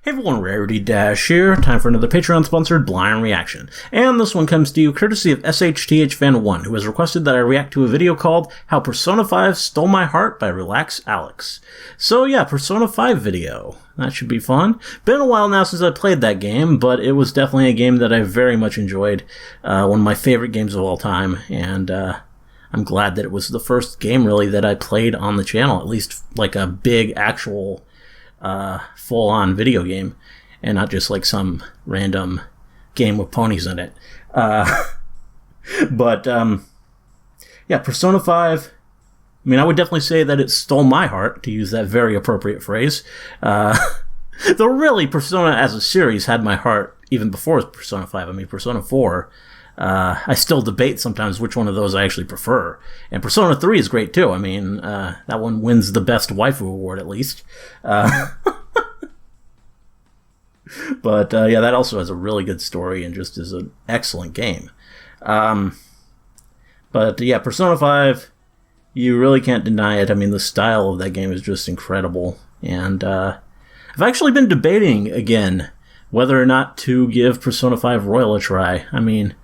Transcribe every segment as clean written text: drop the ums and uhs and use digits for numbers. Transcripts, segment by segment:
Hey everyone, Rarity Dash here. Time for another Patreon-sponsored blind reaction. And this one comes to you courtesy of SHTHFan1, who has requested that I react to a video called How Persona 5 Stole My Heart by RelaxAlex. So yeah, Persona 5 video. That should be fun. Been a while now since I played that game, but it was definitely a game that I very much enjoyed. One of my favorite games of all time, and I'm glad that it was the first game, really, that I played on the channel. At least, like, a big, actual full-on video game, and not just like some random game with ponies in it. But yeah, Persona 5, I mean, I would definitely say that it stole my heart, to use that very appropriate phrase. Though really, Persona as a series had my heart even before Persona 5. I mean, Persona 4, I still debate sometimes which one of those I actually prefer. And Persona 3 is great too. I mean, that one wins the Best Waifu Award, at least. But yeah, that also has a really good story and just is an excellent game. But yeah, Persona 5, you really can't deny it. I mean, the style of that game is just incredible. And I've actually been debating again whether or not to give Persona 5 Royal a try. I mean,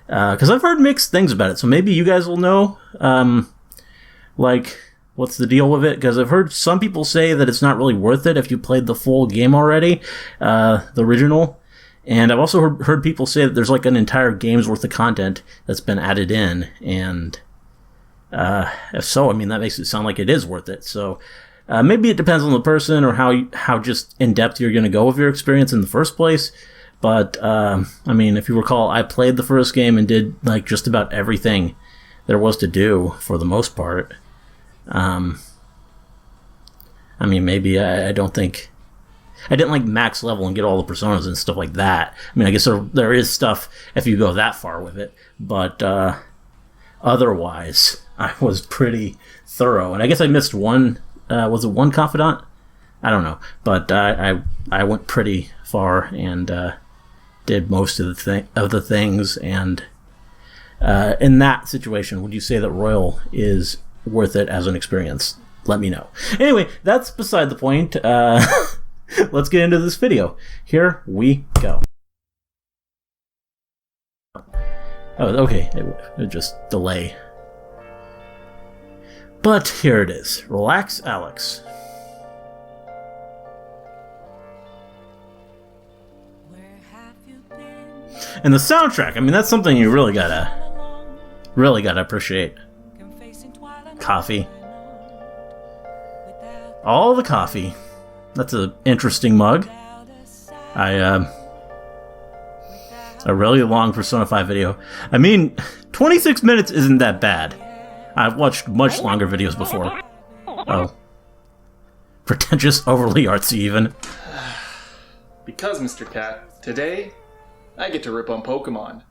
because I've heard mixed things about it, so maybe you guys will know, like, what's the deal with it? Because I've heard some people say that it's not really worth it if you played the full game already, the original. And I've also heard people say that there's like an entire game's worth of content that's been added in, and if so, I mean, that makes it sound like it is worth it. So maybe it depends on the person or how just in-depth you're going to go with your experience in the first place. But, I mean, if you recall, I played the first game and did, like, just about everything there was to do, for the most part. I mean, maybe I don't think... I didn't, like, max level and get all the personas and stuff like that. I mean, I guess there is stuff if you go that far with it. But, otherwise, I was pretty thorough. And I guess I missed one... was it one confidant? I don't know. But I went pretty far and... did most of the things, and in that situation, would you say that Royal is worth it as an experience? Let me know. Anyway, that's beside the point. Let's get into this video. Here we go. Oh, okay. It just delay. But here it is. RelaxAlex. And the soundtrack, I mean, that's something you really gotta appreciate. Coffee. All the coffee. That's an interesting mug. A really long Persona 5 video. I mean, 26 minutes isn't that bad. I've watched much longer videos before. Oh. Pretentious, overly artsy even. Because, Mr. Cat, today... I get to rip on Pokemon.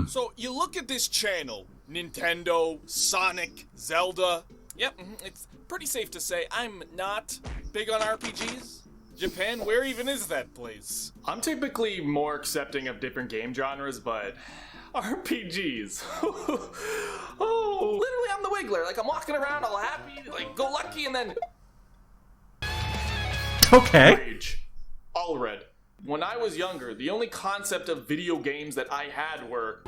So, you look at this channel, Nintendo, Sonic, Zelda. Yep, it's pretty safe to say I'm not big on RPGs. Japan, where even is that place? I'm typically more accepting of different game genres, but... RPGs. Oh, literally I'm the Wiggler. Like, I'm walking around all happy, like, go lucky, and then... Okay. Rage. All red. When I was younger, the only concept of video games that I had were...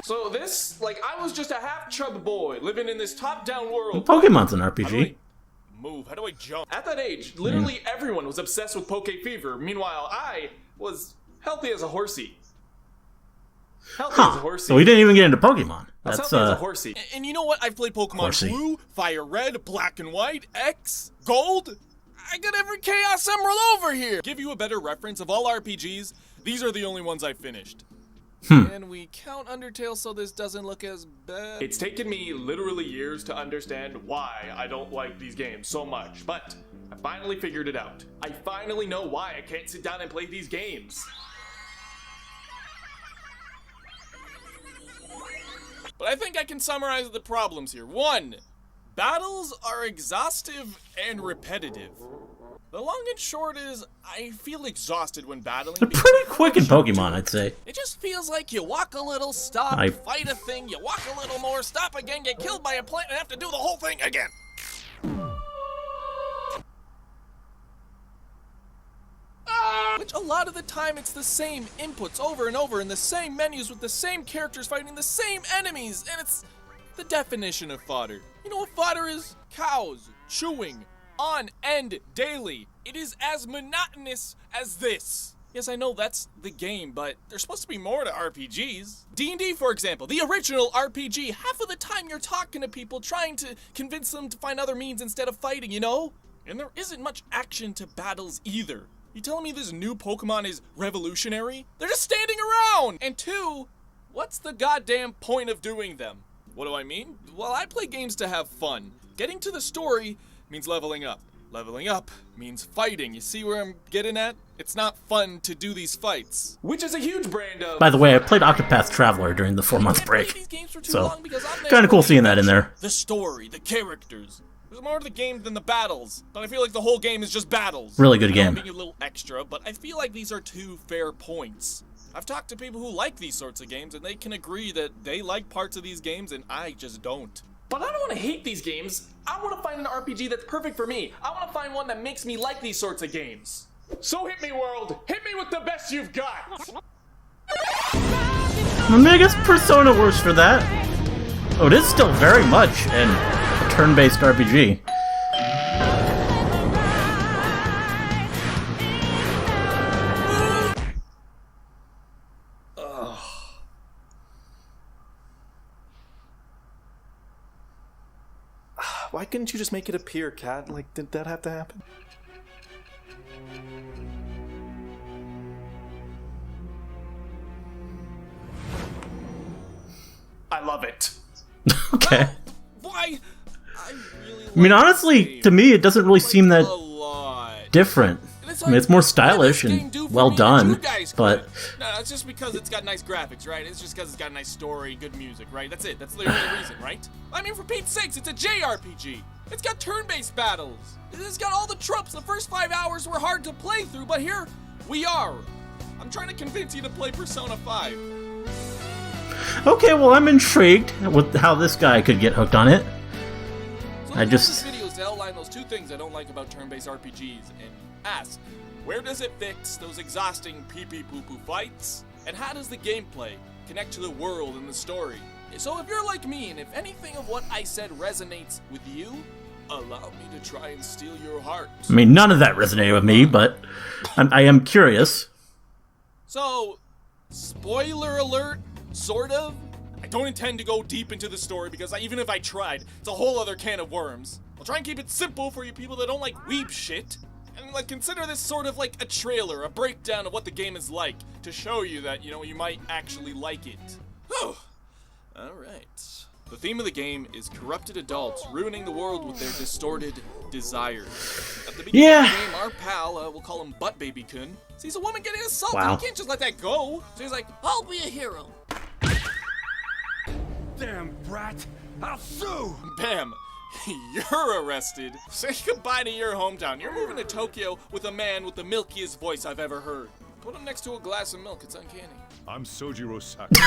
So this, like, I was just a half-chub boy living in this top-down world. Pokemon's an RPG. How do I move? How do I jump? At that age, literally everyone was obsessed with Poke Fever. Meanwhile, I was healthy as a horsey. Healthy as a horsey. So we didn't even get into Pokemon. That's healthy as a horsey. And you know what? I've played Pokemon Blue, Fire Red, Black and White, X, Gold... I got every Chaos Emerald over here! Give you a better reference of all RPGs, these are the only ones I finished. And we count Undertale so this doesn't look as bad. It's taken me literally years to understand why I don't like these games so much, but I finally figured it out. I finally know why I can't sit down and play these games. But I think I can summarize the problems here. 1. Battles are exhaustive and repetitive. The long and short is, I feel exhausted when battling. They're pretty quick in Pokemon, I'd say. It just feels like you walk a little, stop, fight a thing, you walk a little more, stop again, get killed by a plant, and have to do the whole thing again. which a lot of the time it's the same inputs over and over in the same menus with the same characters fighting the same enemies, and it's the definition of fodder. You know what fodder is? Cows chewing on end daily. It is as monotonous as this. Yes, I know that's the game, but there's supposed to be more to RPGs. D&D, for example, the original RPG, half of the time you're talking to people trying to convince them to find other means instead of fighting, you know? And there isn't much action to battles either. You telling me this new Pokemon is revolutionary? They're just standing around! And two, what's the goddamn point of doing them? What do I mean? Well, I play games to have fun. Getting to the story means leveling up. Leveling up means fighting. You see where I'm getting at? It's not fun to do these fights. Which is a huge brand of... By the way, I played Octopath Traveler during the 4-month break. So, kind of cool seeing that in there. The story, the characters. There's more to the game than the battles, but I feel like the whole game is just battles. Really good game. I'm being a little extra, but I feel like these are two fair points. I've talked to people who like these sorts of games, and they can agree that they like parts of these games, and I just don't. But I don't want to hate these games. I want to find an RPG that's perfect for me. I want to find one that makes me like these sorts of games. So hit me, world. Hit me with the best you've got. I mean, I guess Persona works for that. Oh, it is still very much a turn-based RPG. Why couldn't you just make it appear, Cat? Like, did that have to happen? I love it. Okay. Why? I really I mean, honestly, to me, it doesn't really seem that different. I mean, it's more stylish and well done, but... No, it's just because it's got nice graphics, right? It's just because it's got a nice story, good music, right? That's it. That's the only reason, right? I mean, for Pete's sakes, it's a JRPG. It's got turn-based battles. It's got all the tropes. The first 5 hours were hard to play through, but here we are. I'm trying to convince you to play Persona 5. Okay, well, I'm intrigued with how this guy could get hooked on it. So this video is to outline those two things I don't like about turn-based RPGs and ask, where does it fix those exhausting pee-pee-poo-poo fights? And how does the gameplay connect to the world and the story? So if you're like me, and if anything of what I said resonates with you, allow me to try and steal your heart. I mean, none of that resonated with me, but I am curious. So, spoiler alert, sort of. I don't intend to go deep into the story because even if I tried, it's a whole other can of worms. I'll try and keep it simple for you people that don't like weeb shit. And like consider this sort of like a trailer, a breakdown of what the game is like, to show you that, you know, you might actually like it. Whew. Alright. The theme of the game is corrupted adults ruining the world with their distorted desires. At the beginning of the game, our pal, we'll call him Butt Baby Kun, sees a woman getting assaulted. Wow. You can't just let that go. So he's like, I'll be a hero. Damn brat! I'll sue! Bam! You're arrested. Say goodbye to your hometown. You're moving to Tokyo with a man with the milkiest voice I've ever heard. Put him next to a glass of milk. It's uncanny. I'm Sojiro Saki.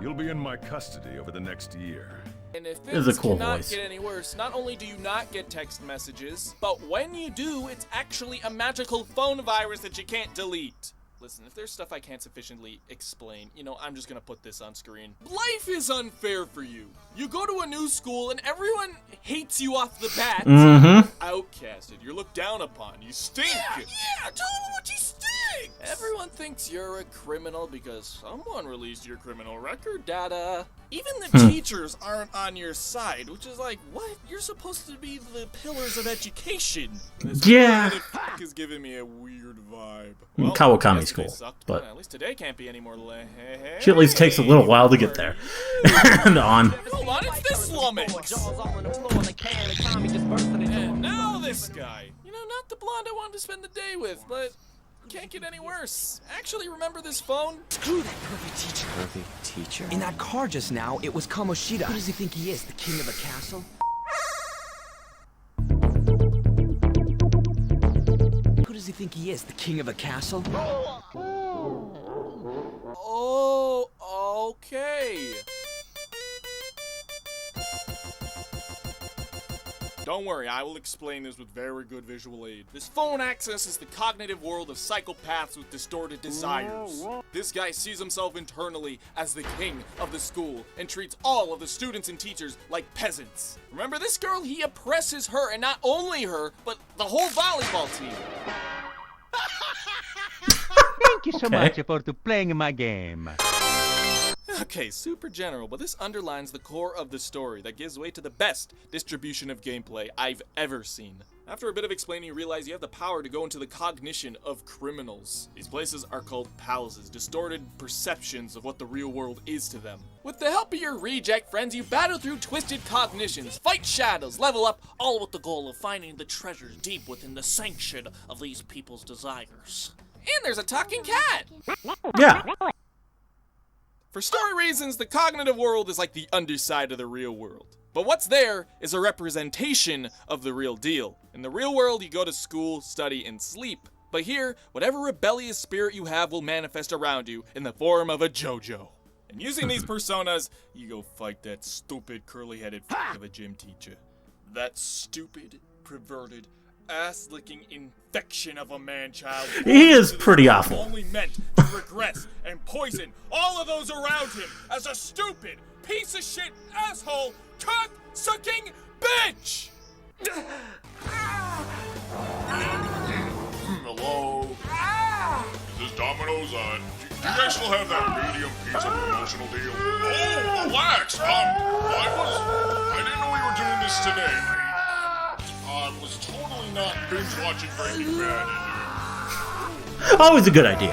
You'll be in my custody over the next year. And if This is things a cool cannot voice. get any worse, not only do you not get text messages, but when you do, it's actually a magical phone virus that you can't delete. Listen, if there's stuff I can't sufficiently explain, you know, I'm just gonna put this on screen. Life is unfair for you. You go to a new school and everyone hates you off the bat. Outcasted. You're looked down upon. You stink. Yeah, tell them what you stink. Everyone thinks you're a criminal because someone released your criminal record data. Even the teachers aren't on your side, which is like, what? You're supposed to be the pillars of education. This is giving me a weird vibe. Well, Kawakami school, sucked, but at least today can't be any more she at least takes a little while to get there. And on. Hold on, it's this lummox. And now this guy. You know, not the blonde I wanted to spend the day with, but can't get any worse. Actually, remember this phone? Screw that perfect teacher. Perfect teacher? In that car just now, it was Kamoshida. Who does he think he is, the king of a castle? Who does he think he is, the king of a castle? Oh, okay. Don't worry, I will explain this with very good visual aid. This phone accesses the cognitive world of psychopaths with distorted desires. This guy sees himself internally as the king of the school and treats all of the students and teachers like peasants. Remember this girl? He oppresses her, and not only her, but the whole volleyball team. Thank you so much for playing my game. Okay, super general, but this underlines the core of the story that gives way to the best distribution of gameplay I've ever seen. After a bit of explaining, you realize you have the power to go into the cognition of criminals. These places are called palaces, distorted perceptions of what the real world is to them. With the help of your reject friends, you battle through twisted cognitions, fight shadows, level up, all with the goal of finding the treasures deep within the sanction of these people's desires. And there's a talking cat! Yeah. For story reasons, the cognitive world is like the underside of the real world. But what's there is a representation of the real deal. In the real world, you go to school, study, and sleep. But here, whatever rebellious spirit you have will manifest around you in the form of a JoJo. And using these personas, you go fight that stupid, curly-headed f*** of a gym teacher. That stupid, perverted, ass-licking infection of a man-child. He is pretty awful. Only meant to regress and poison all of those around him as a stupid, piece of shit, asshole, cock-sucking bitch! Hello? Is this Domino's? Do you guys still have that medium pizza promotional deal? Oh, relax. I didn't know we were doing this today. I was totally not binge watching Breaking Bad. Always a good idea.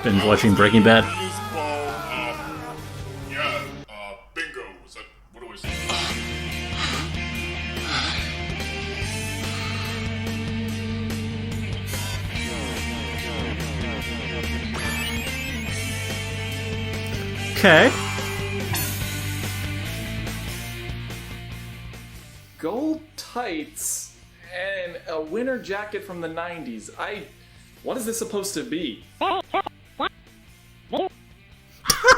Been watching Breaking Bad. Bingo. Was that, what do I say? Okay. Gold tights and a winter jacket from the 90s. What is this supposed to be?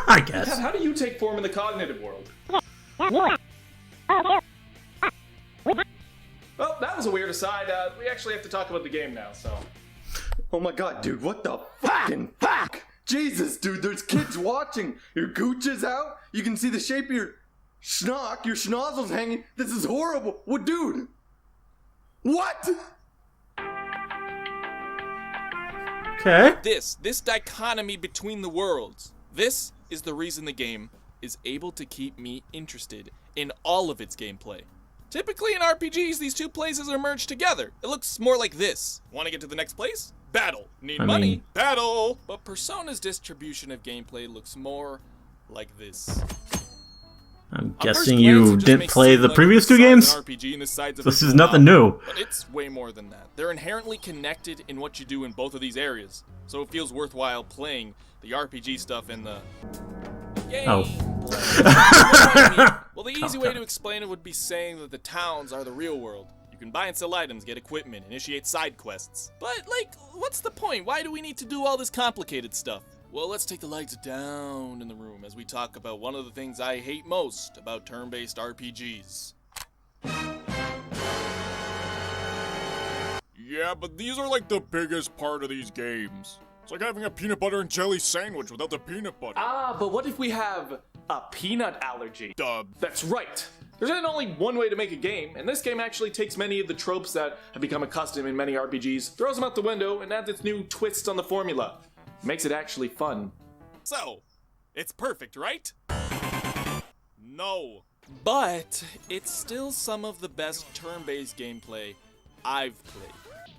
I guess. How do you take form in the cognitive world? Well, that was a weird aside. We actually have to talk about the game now, so. Oh my god, dude, what the fucking fuck? Jesus, dude, there's kids watching. Your gooch is out. You can see the shape of your schnock. Your schnozzle's hanging. This is horrible. What, dude? What? Okay. This dichotomy between the worlds, this is the reason the game is able to keep me interested in all of its gameplay. Typically in RPGs, these two places are merged together. It looks more like this. Want to get to the next place? Battle. Need money? Battle. But Persona's distribution of gameplay looks more like this. I'm guessing you didn't play the previous two games? This is nothing new. But it's way more than that. They're inherently connected in what you do in both of these areas, so it feels worthwhile playing the RPG stuff in the game. Oh. Well, the easy way to explain it would be saying that the towns are the real world. You can buy and sell items, get equipment, initiate side quests. But, like, what's the point? Why do we need to do all this complicated stuff? Well, let's take the lights down in the room as we talk about one of the things I hate most about turn-based RPGs. Yeah, but these are like the biggest part of these games. It's like having a peanut butter and jelly sandwich without the peanut butter. But what if we have a peanut allergy? Dub. That's right. There's only one way to make a game, and this game actually takes many of the tropes that have become accustomed in many RPGs, throws them out the window, and adds its new twists on the formula. Makes it actually fun. So, it's perfect, right? No. But it's still some of the best turn-based gameplay I've played.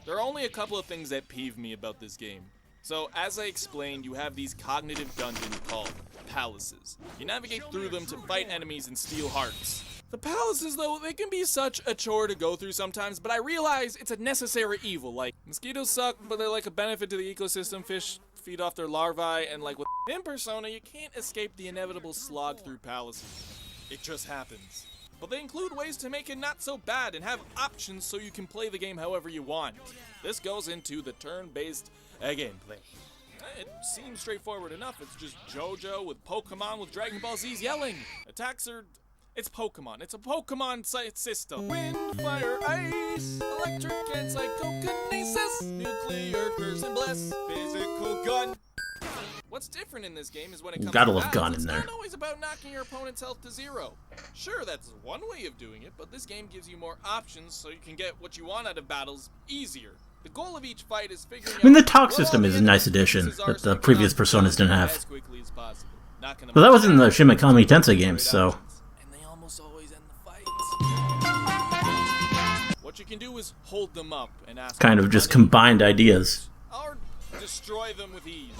There are only a couple of things that peeve me about this game. So, as I explained, you have these cognitive dungeons called palaces. You navigate through them to fight enemies and steal hearts. The palaces, though, they can be such a chore to go through sometimes, but I realize it's a necessary evil. Like, mosquitoes suck, but they're like a benefit to the ecosystem. Fish feed off their larvae, and like with in Persona, you can't escape the inevitable slog through palaces. It just happens. But they include ways to make it not so bad and have options so you can play the game however you want. This goes into the turn-based gameplay. It seems straightforward enough. It's just JoJo with Pokemon with Dragon Ball Z's yelling. Attacks are It's Pokemon. It's a Pokemon system. Wind, fire, ice, electric and psychokinesis, nuclear curse and bless, physical gun. What's different in this game is when it comes Gotta to love battles, gun in it's there. not always about knocking your opponent's health to zero. Sure, that's one way of doing it, but this game gives you more options so you can get what you want out of battles easier. The goal of each fight is figuring out. I mean, the talk system is a nice addition that the previous Personas didn't have. As quickly as possible. But that was in the Shin Megami Tensei games, so And they almost always end the fight. What you can do is hold them up and ask kind of just combined ideas. or destroy them with ease.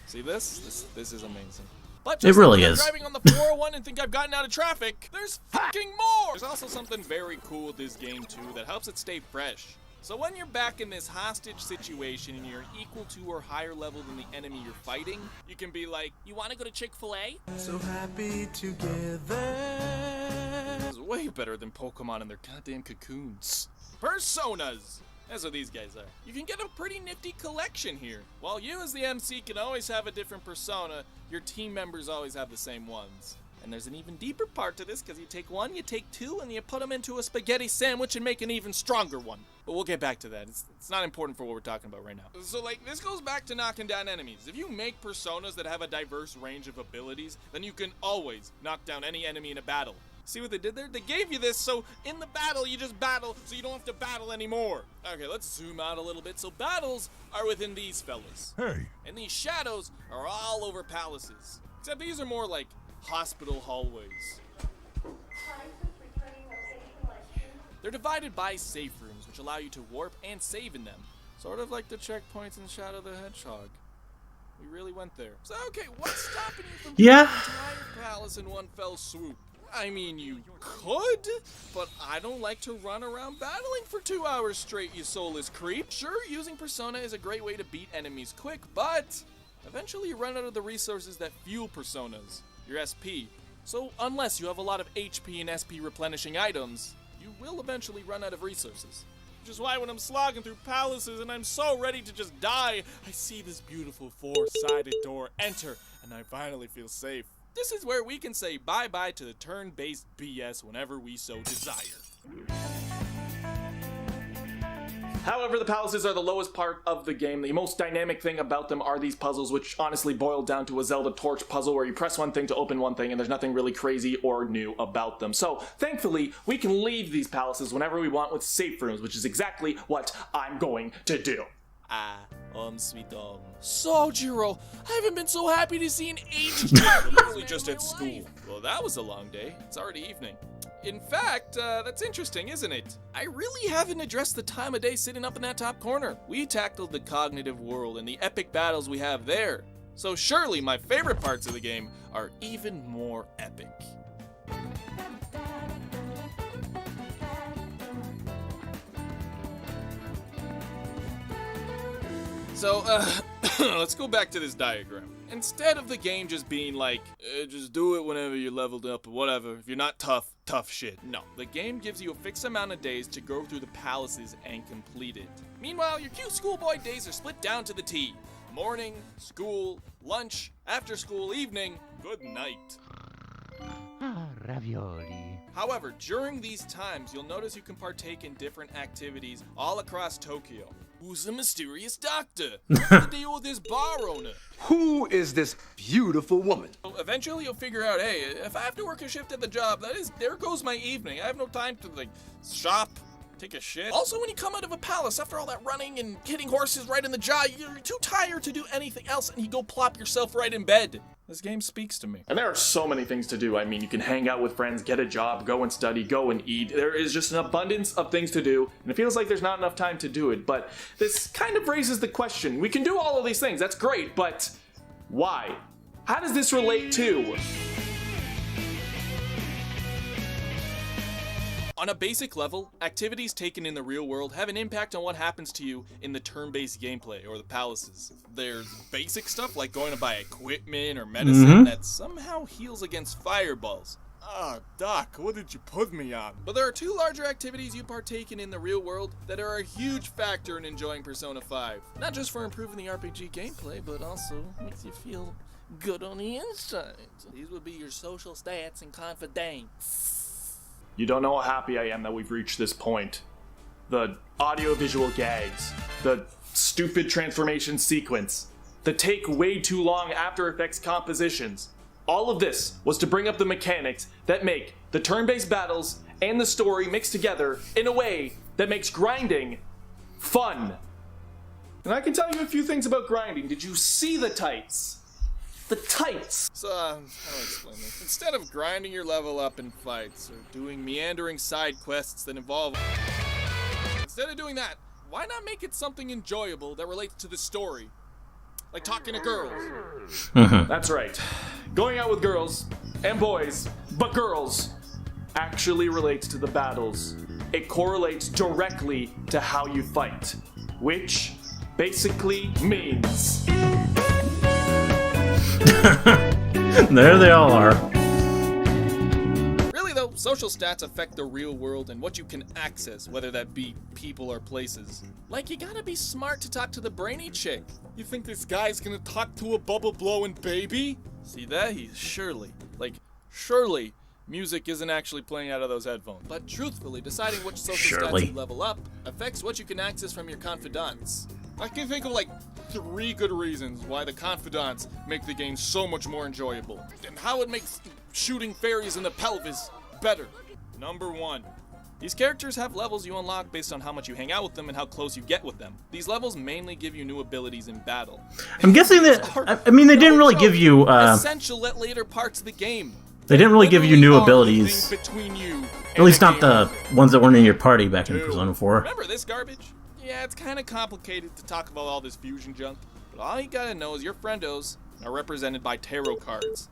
See this? This is amazing. But It really like is. I'm driving on the 401 and think I've gotten out of traffic. There's fucking more. There's also something very cool with this game too that helps it stay fresh. So when you're back in this hostage situation and you're equal to or higher level than the enemy you're fighting, you can be like, "You want to go to Chick-fil-A?" So happy together. It's way better than Pokemon and their goddamn cocoons. Personas! That's what these guys are. You can get a pretty nifty collection here. While you as the MC can always have a different persona, your team members always have the same ones. And there's an even deeper part to this, because you take one, you take two, and you put them into a spaghetti sandwich and make an even stronger one. But we'll get back to that. It's not important for what we're talking about right now. So, this goes back to knocking down enemies. If you make personas that have a diverse range of abilities, then you can always knock down any enemy in a battle. See what they did there? They gave you this, so in the battle, you just battle, so you don't have to battle anymore. Okay, let's zoom out a little bit. So battles are within these fellas. Hey. And these shadows are all over palaces. Except these are more like hospital hallways. They're divided by safe rooms, which allow you to warp and save in them. Sort of like the checkpoints in Shadow the Hedgehog. We really went there. So, okay, what's stopping you from Yeah. doing the entire palace in one fell swoop? I mean, you could, but I don't like to run around battling for 2 hours straight, you soulless creep. Sure, using Persona is a great way to beat enemies quick, but eventually you run out of the resources that fuel Personas, your SP. So unless you have a lot of HP and SP replenishing items, you will eventually run out of resources. Which is why when I'm slogging through palaces and I'm so ready to just die, I see this beautiful four-sided door enter, and I finally feel safe. This is where we can say bye-bye to the turn-based BS whenever we so desire. However, the palaces are the lowest part of the game. The most dynamic thing about them are these puzzles, which honestly boil down to a Zelda Torch puzzle where you press one thing to open one thing and there's nothing really crazy or new about them. So, thankfully, we can leave these palaces whenever we want with safe rooms, which is exactly what I'm going to do. Sweet Sojiro, I haven't been so happy to see an aged literally just at school. Well, that was a long day. It's already evening. In fact, that's interesting, isn't it? I really haven't addressed the time of day sitting up in that top corner. We tackled the cognitive world and the epic battles we have there. So surely my favorite parts of the game are even more epic. So, let's go back to this diagram. Instead of the game just being like, just do it whenever you're leveled up or whatever, if you're not tough shit. No, the game gives you a fixed amount of days to go through the palaces and complete it. Meanwhile, your cute schoolboy days are split down to the T. Morning, school, lunch, after school, evening, good night. Ravioli. However, during these times, you'll notice you can partake in different activities all across Tokyo. Who's the mysterious doctor? What's the deal with this bar owner? Who is this beautiful woman? So eventually you'll figure out, hey, if I have to work a shift at the job, there goes my evening. I have no time to, shop, take a shit. Also, when you come out of a palace, after all that running and hitting horses right in the jaw, you're too tired to do anything else, and you go plop yourself right in bed. This game speaks to me. And there are so many things to do. I mean, you can hang out with friends, get a job, go and study, go and eat. There is just an abundance of things to do, and it feels like there's not enough time to do it. But this kind of raises the question. We can do all of these things, that's great, but why? How does this relate to? On a basic level, activities taken in the real world have an impact on what happens to you in the turn-based gameplay or the palaces. There's basic stuff like going to buy equipment or medicine that somehow heals against fireballs. Ah, Doc, what did you put me on? But there are two larger activities you partake in the real world that are a huge factor in enjoying Persona 5. Not just for improving the RPG gameplay, but also makes you feel good on the inside. These would be your social stats and confidence. You don't know how happy I am that we've reached this point. The audio-visual gags, the stupid transformation sequence, the take way too long After Effects compositions. All of this was to bring up the mechanics that make the turn-based battles and the story mixed together in a way that makes grinding fun. And I can tell you a few things about grinding. Did you see the tights? The tights! So, how do I explain this? Instead of grinding your level up in fights, or doing meandering side quests that involve... Instead of doing that, why not make it something enjoyable that relates to the story? Like talking to girls. That's right. Going out with girls, and boys, but girls, actually relates to the battles. It correlates directly to how you fight. Which basically means... There they all are. Really though, social stats affect the real world and what you can access, whether that be people or places. Like, you gotta be smart to talk to the brainy chick. You think this guy's gonna talk to a bubble-blowing baby? See that? Surely, music isn't actually playing out of those headphones. But truthfully, deciding which social stats you level up affects what you can access from your confidants. I can think of like 3 good reasons why the confidants make the game so much more enjoyable, and how it makes shooting fairies in the pelvis better. Number 1. These characters have levels you unlock based on how much you hang out with them and how close you get with them. These levels mainly give you new abilities in battle. I'm guessing that, I mean, they didn't really give you, essential at later parts of the game. They didn't really give you new abilities. Between you at least not the ones that weren't in your party back in Persona 4. Remember this garbage? Yeah, it's kind of complicated to talk about all this fusion junk, but all you gotta know is your friendos are represented by tarot cards.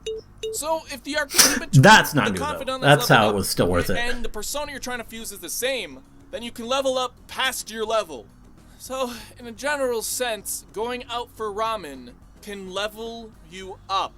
So if the arcade between that's not the new though. confidant That's how it was still worth it. And the persona you're trying to fuse is the same, then you can level up past your level. So in a general sense, going out for ramen can level you up.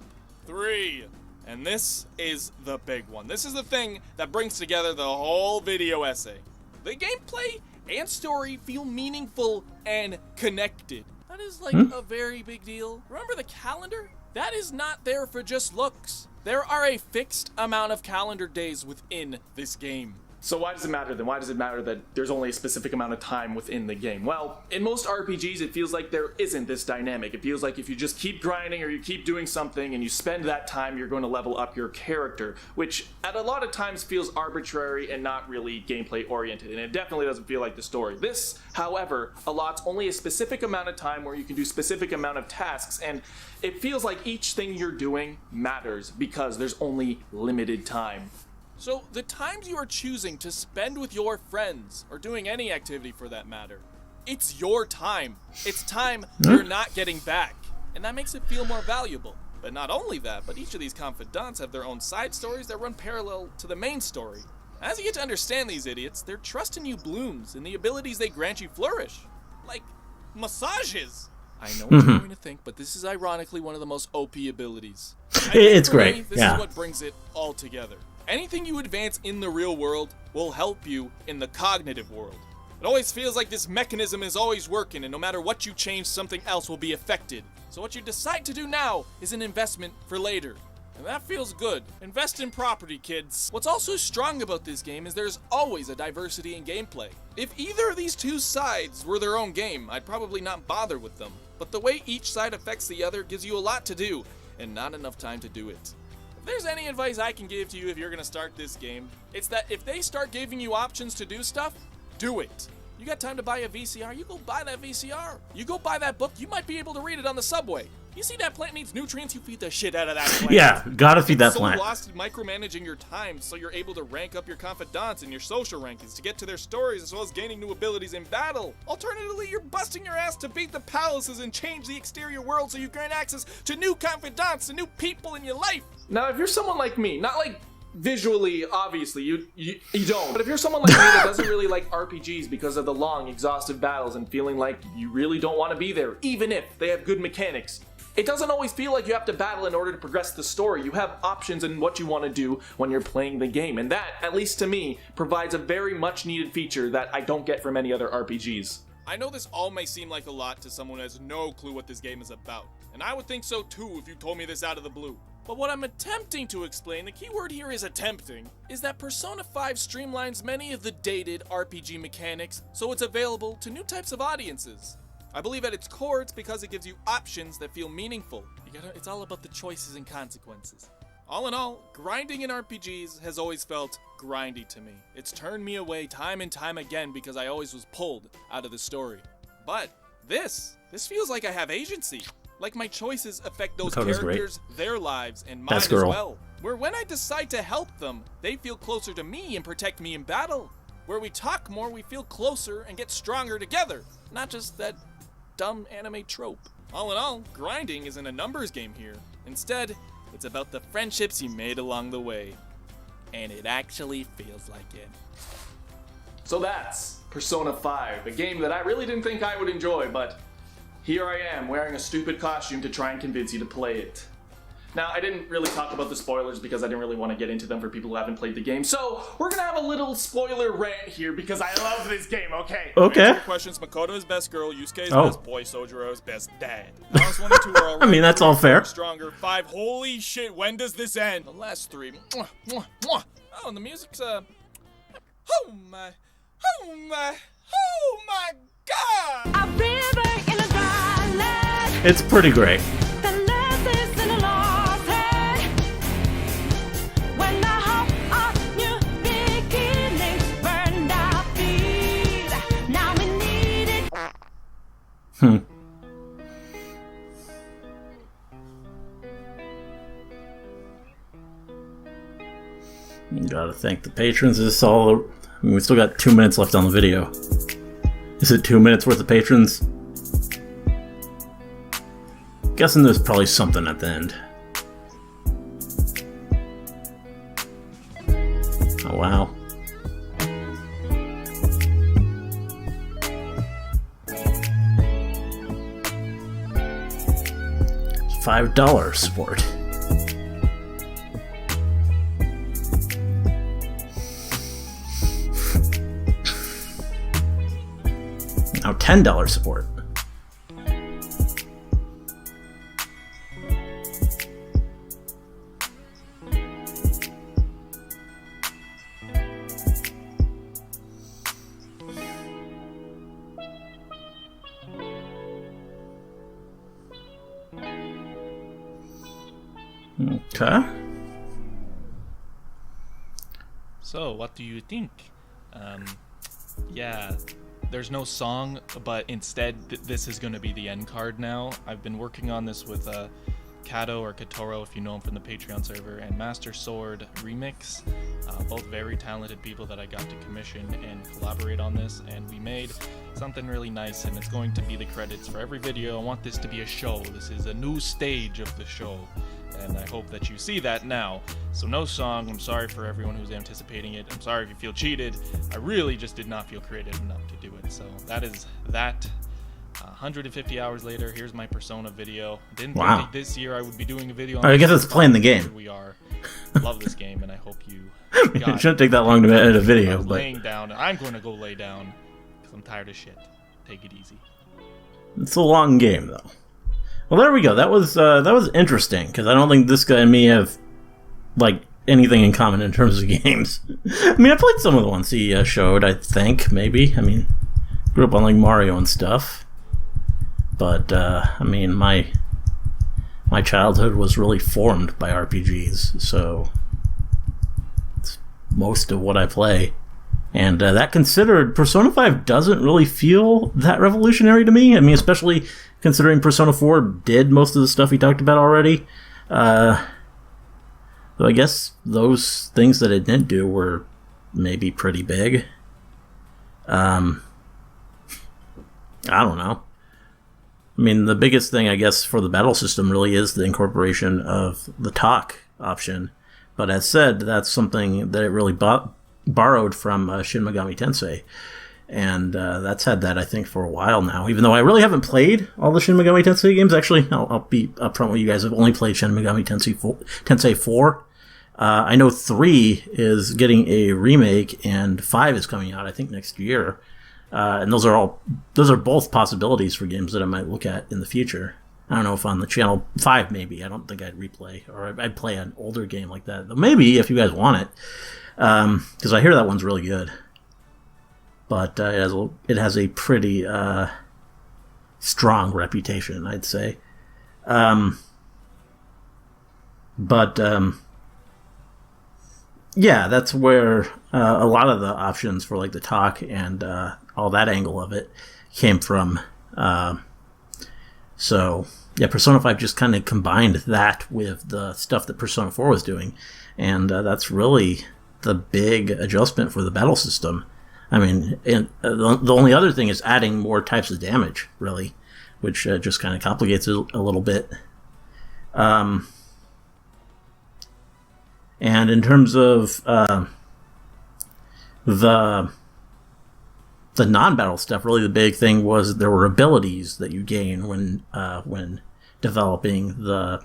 3. And this is the big one. This is the thing that brings together the whole video essay. The gameplay and story feel meaningful and connected. That is like a very big deal. Remember the calendar? That is not there for just looks. There are a fixed amount of calendar days within this game. So why does it matter then? Why does it matter that there's only a specific amount of time within the game? Well, in most RPGs, it feels like there isn't this dynamic. It feels like if you just keep grinding or you keep doing something and you spend that time, you're going to level up your character, which at a lot of times feels arbitrary and not really gameplay oriented, and it definitely doesn't feel like the story. This, however, allots only a specific amount of time where you can do specific amount of tasks, and it feels like each thing you're doing matters because there's only limited time. So the times you are choosing to spend with your friends, or doing any activity for that matter, it's your time. It's time you're not getting back. And that makes it feel more valuable. But not only that, but each of these confidants have their own side stories that run parallel to the main story. As you get to understand these idiots, their trust in you blooms, and the abilities they grant you flourish. Like massages. I know what you're going to think, but this is ironically one of the most OP abilities. It's great. Me, this is what brings it all together. Anything you advance in the real world will help you in the cognitive world. It always feels like this mechanism is always working, and no matter what you change, something else will be affected. So what you decide to do now is an investment for later. And that feels good. Invest in property, kids. What's also strong about this game is there's always a diversity in gameplay. If either of these two sides were their own game, I'd probably not bother with them. But the way each side affects the other gives you a lot to do, and not enough time to do it. If there's any advice I can give to you if you're gonna start this game, it's that if they start giving you options to do stuff, do it. You got time to buy a VCR, you go buy that VCR. You go buy that book, you might be able to read it on the subway. You see that plant needs nutrients, you feed the shit out of that plant. Yeah, gotta feed that plant. So lost in micromanaging your time so you're able to rank up your confidants and your social rankings to get to their stories as well as gaining new abilities in battle. Alternatively, you're busting your ass to beat the palaces and change the exterior world so you gain access to new confidants and new people in your life. Now, if you're someone like me, not like visually, obviously, you don't. But if you're someone like me that doesn't really like RPGs because of the long, exhaustive battles and feeling like you really don't want to be there, even if they have good mechanics, it doesn't always feel like you have to battle in order to progress the story. You have options in what you want to do when you're playing the game, and that, at least to me, provides a very much needed feature that I don't get from any other RPGs. I know this all may seem like a lot to someone who has no clue what this game is about, and I would think so too if you told me this out of the blue. But what I'm attempting to explain, the key word here is attempting, is that Persona 5 streamlines many of the dated RPG mechanics so it's available to new types of audiences. I believe at its core it's because it gives you options that feel meaningful. It's all about the choices and consequences. All in all, grinding in RPGs has always felt grindy to me. It's turned me away time and time again because I always was pulled out of the story. But this feels like I have agency. Like my choices affect those characters, their lives, and mine as well. Where when I decide to help them, they feel closer to me and protect me in battle. Where we talk more, we feel closer and get stronger together. Not just that dumb anime trope. All in all, grinding isn't a numbers game here. Instead, it's about the friendships you made along the way. And it actually feels like it. So that's Persona 5, a game that I really didn't think I would enjoy, but here I am, wearing a stupid costume to try and convince you to play it. Now, I didn't really talk about the spoilers because I didn't really want to get into them for people who haven't played the game, so we're gonna have a little spoiler rant here because I love this game, okay? Okay. Questions: Makoto is best girl, Yusuke is best boy, Sojiro is best dad. Naruto's 1 and 2 are I mean, that's all fair. Stronger. 5, holy shit, when does this end? The last 3, mwah, mwah, mwah. Oh, and the music's, oh my god! A river in a dry land. It's pretty great. The lessons in a lost hand. When the hope of new beginnings burned our feet. Now we need it. You gotta thank the patrons. This is all. I mean, we still got 2 minutes left on the video. Is it 2 minutes worth of patrons? Guessing there's probably something at the end. Oh wow. $5 support. Now $10 support. Okay. So, what do you think? Yeah, there's no song, but instead this is going to be the end card now. I've been working on this with Kato or Katoro, if you know him from the Patreon server, and Master Sword Remix, both very talented people that I got to commission and collaborate on this, and we made something really nice, and it's going to be the credits for every video. I want this to be a show. This is a new stage of the show, and I hope that you see that now. So no song. I'm sorry for everyone who's anticipating it. I'm sorry if you feel cheated. I really just did not feel creative enough to do it. So that is that. 150 hours later, here's my Persona video. Didn't think this year I would be doing a video on I guess it's playing the game. Here we are. Love this game, and I hope you It shouldn't take that long to edit a video, but laying down. I'm going to go lay down because I'm tired of shit. Take it easy. It's a long game, though. Well, there we go. That was interesting, because I don't think this guy and me have, like, anything in common in terms of games. I mean, I played some of the ones he showed, I think, maybe. I mean, grew up on, like, Mario and stuff. But, I mean, my childhood was really formed by RPGs, so it's most of what I play. And that considered, Persona 5 doesn't really feel that revolutionary to me. I mean, especially considering Persona 4 did most of the stuff he talked about already. Though I guess those things that it didn't do were maybe pretty big. I don't know. I mean, the biggest thing, I guess, for the battle system really is the incorporation of the talk option. But as said, that's something that it really borrowed from Shin Megami Tensei. And that's had that, I think, for a while now. Even though I really haven't played all the Shin Megami Tensei games. Actually, I'll be upfront with you guys. I've only played Shin Megami Tensei 4. I know 3 is getting a remake, and 5 is coming out, I think, next year. And those are both possibilities for games that I might look at in the future. I don't know if on the channel 5, maybe. I don't think I'd replay, or I'd play an older game like that. But maybe, if you guys want it. Because I hear that one's really good. But it has a pretty strong reputation, I'd say. Yeah, that's where a lot of the options for like the talk and all that angle of it came from. So yeah, Persona 5 just kind of combined that with the stuff that Persona 4 was doing, and that's really the big adjustment for the battle system. I mean, the only other thing is adding more types of damage, really, which just kind of complicates it a little bit. And in terms of the non-battle stuff, really the big thing was there were abilities that you gain when developing the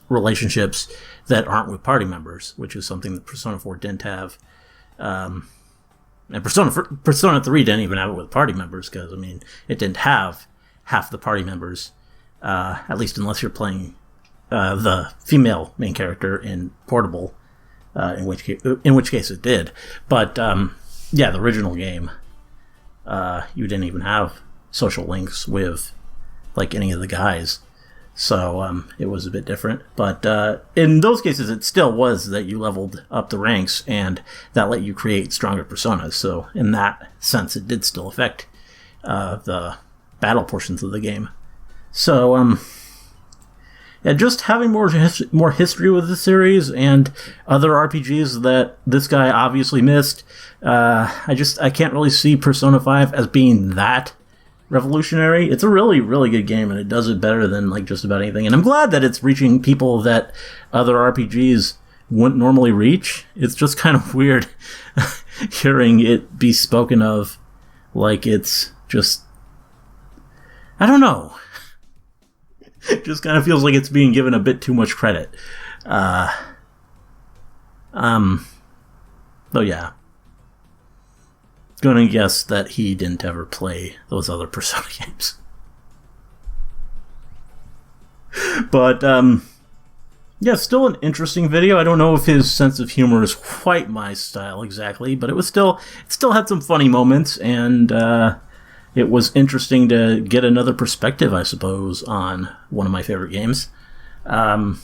relationships that aren't with party members, which is something that Persona 4 didn't have. And Persona 3 didn't even have it with party members because, I mean, it didn't have half the party members, at least unless you're playing the female main character in Portable, in which case it did. But, yeah, the original game, you didn't even have social links with, like, any of the guys. So it was a bit different. But in those cases, it still was that you leveled up the ranks, and that let you create stronger personas. So in that sense, it did still affect the battle portions of the game. So yeah, just having more history with the series and other RPGs that this guy obviously missed, I can't really see Persona 5 as being that revolutionary. It's a really, really good game, and it does it better than like just about anything. And I'm glad that it's reaching people that other RPGs wouldn't normally reach. It's just kind of weird hearing it be spoken of like it's just, I don't know. It just kind of feels like it's being given a bit too much credit. Though yeah. Gonna guess that he didn't ever play those other Persona games. But, yeah, still an interesting video. I don't know if his sense of humor is quite my style exactly, but it still had some funny moments, and it was interesting to get another perspective, I suppose, on one of my favorite games. Yeah,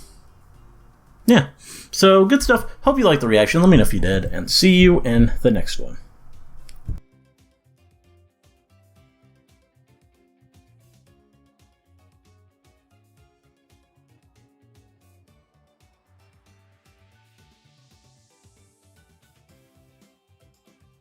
so good stuff. Hope you liked the reaction. Let me know if you did, and see you in the next one.